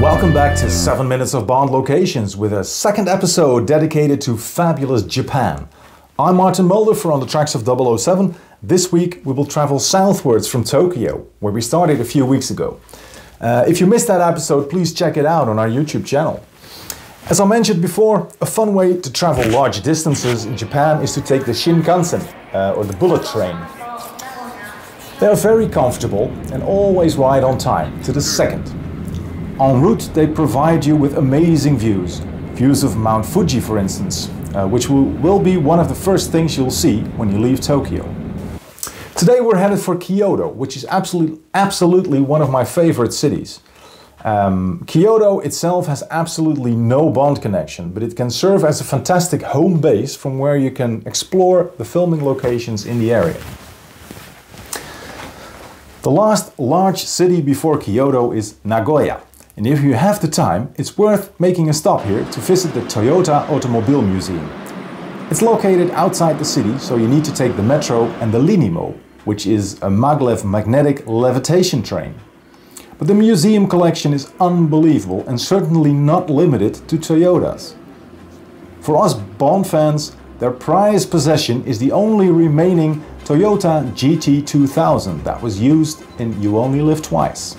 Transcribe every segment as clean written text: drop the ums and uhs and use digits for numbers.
Welcome back to 7 Minutes of Bond Locations with a second episode dedicated to fabulous Japan. I'm Martijn Mulder for On the Tracks of 007. This week we will travel southwards from Tokyo, where we started a few weeks ago. If you missed that episode, please check it out on our YouTube channel. As I mentioned before, a fun way to travel large distances in Japan is to take the Shinkansen, or the bullet train. They are very comfortable and always right on time, to the second. En route, they provide you with amazing views. Views of Mount Fuji, for instance, which will be one of the first things you'll see when you leave Tokyo. Today we're headed for Kyoto, which is absolutely one of my favorite cities. Kyoto itself has absolutely no Bond connection, but it can serve as a fantastic home base from where you can explore the filming locations in the area. The last large city before Kyoto is Nagoya. And if you have the time, it's worth making a stop here to visit the Toyota Automobile Museum. It's located outside the city, so you need to take the metro and the Linimo, which is a maglev magnetic levitation train. But the museum collection is unbelievable and certainly not limited to Toyotas. For us Bond fans, their prized possession is the only remaining Toyota GT2000 that was used in You Only Live Twice.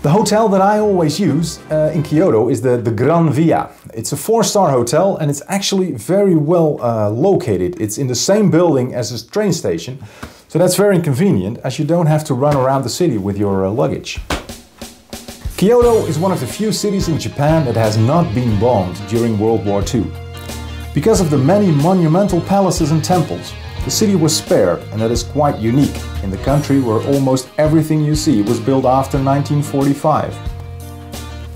The hotel that I always use in Kyoto is the Gran Via. It's a 4-star hotel and it's actually very well located. It's in the same building as a train station, so that's very convenient as you don't have to run around the city with your luggage. Kyoto is one of the few cities in Japan that has not been bombed during World War II. Because of the many monumental palaces and temples, the city was spared, and that is quite unique in the country where almost everything you see was built after 1945.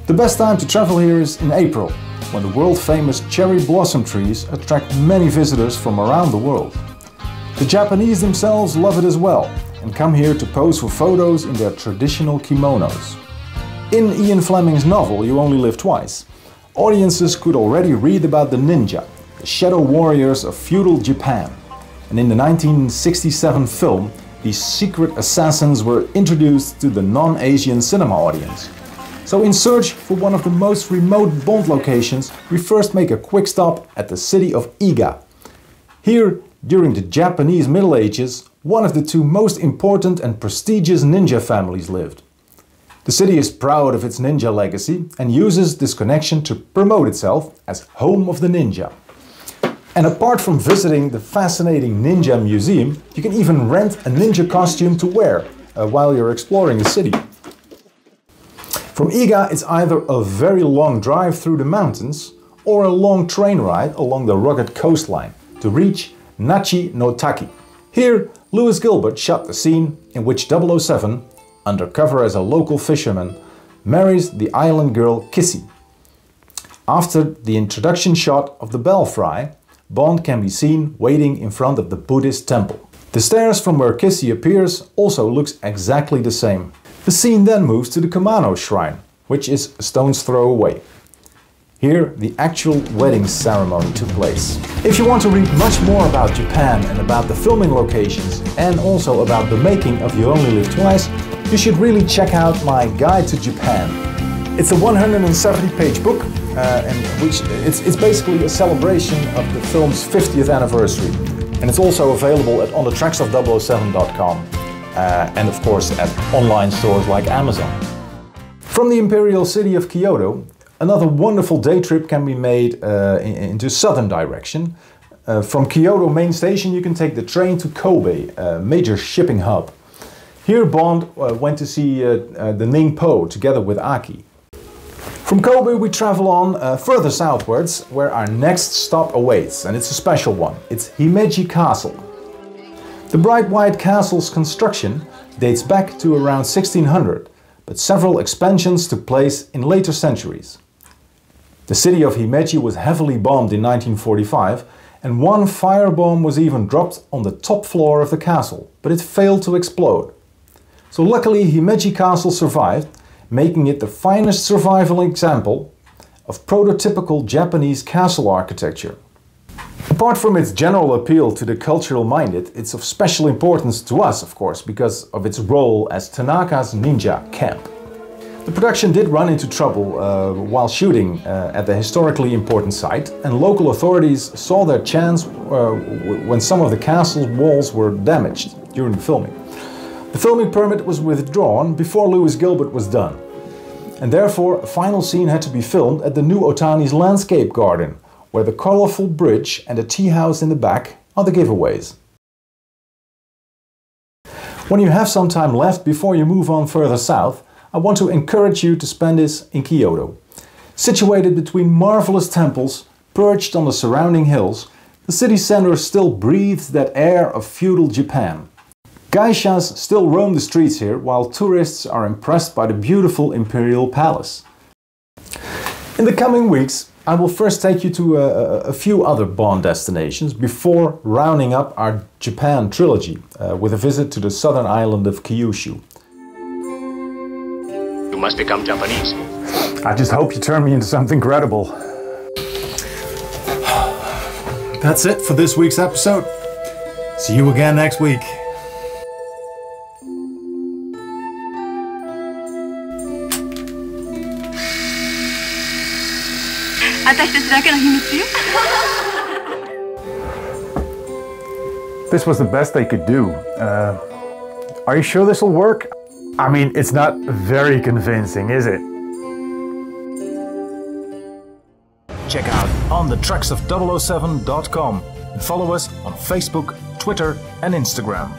The best time to travel here is in April, when the world-famous cherry blossom trees attract many visitors from around the world. The Japanese themselves love it as well, and come here to pose for photos in their traditional kimonos. In Ian Fleming's novel You Only Live Twice, audiences could already read about the ninja, the shadow warriors of feudal Japan. And in the 1967 film, these secret assassins were introduced to the non-Asian cinema audience. So in search for one of the most remote Bond locations, we first make a quick stop at the city of Iga. Here, during the Japanese Middle Ages, one of the two most important and prestigious ninja families lived. The city is proud of its ninja legacy and uses this connection to promote itself as home of the ninja. And apart from visiting the fascinating ninja museum, you can even rent a ninja costume to wear while you're exploring the city. From Iga, it's either a very long drive through the mountains or a long train ride along the rugged coastline to reach Nachi no Taki. Here, Lewis Gilbert shot the scene in which 007, undercover as a local fisherman, marries the island girl Kissy. After the introduction shot of the belfry, Bond can be seen waiting in front of the Buddhist temple. The stairs from where Kissy appears also looks exactly the same. The scene then moves to the Kumano shrine, which is a stone's throw away. Here, the actual wedding ceremony took place. If you want to read much more about Japan and about the filming locations and also about the making of You Only Live Twice, you should really check out my Guide to Japan. It's a 170-page book, it's basically a celebration of the film's 50th anniversary. And it's also available at onthetracksof007.com and of course at online stores like Amazon. From the imperial city of Kyoto, another wonderful day trip can be made into southern direction. From Kyoto main station you can take the train to Kobe, a major shipping hub. Here Bond went to see the Ningpo together with Aki. From Kobe we travel on further southwards, where our next stop awaits, and it's a special one. It's Himeji Castle. The bright white castle's construction dates back to around 1600, but several expansions took place in later centuries. The city of Himeji was heavily bombed in 1945, and one firebomb was even dropped on the top floor of the castle, but it failed to explode. So luckily Himeji Castle survived, making it the finest survival example of prototypical Japanese castle architecture. Apart from its general appeal to the cultural minded, it's of special importance to us, of course, because of its role as Tanaka's ninja camp. The production did run into trouble while shooting at the historically important site, and local authorities saw their chance when some of the castle's walls were damaged during the filming. The filming permit was withdrawn before Lewis Gilbert was done, and therefore a final scene had to be filmed at the new Otani's landscape garden, where the colourful bridge and a tea house in the back are the giveaways. When you have some time left before you move on further south, I want to encourage you to spend this in Kyoto. Situated between marvelous temples, perched on the surrounding hills, the city centre still breathes that air of feudal Japan. Geishas still roam the streets here, while tourists are impressed by the beautiful imperial palace. In the coming weeks, I will first take you to a few other Bond destinations before rounding up our Japan trilogy with a visit to the southern island of Kyushu. You must become Japanese. I just hope you turn me into something credible. That's it for this week's episode. See you again next week. 私たちだけの秘密よ。 This was the best they could do. Are you sure this will work? I mean, it's not very convincing, is it? Check out onthetrucksOf007.com and follow us on Facebook, Twitter and Instagram.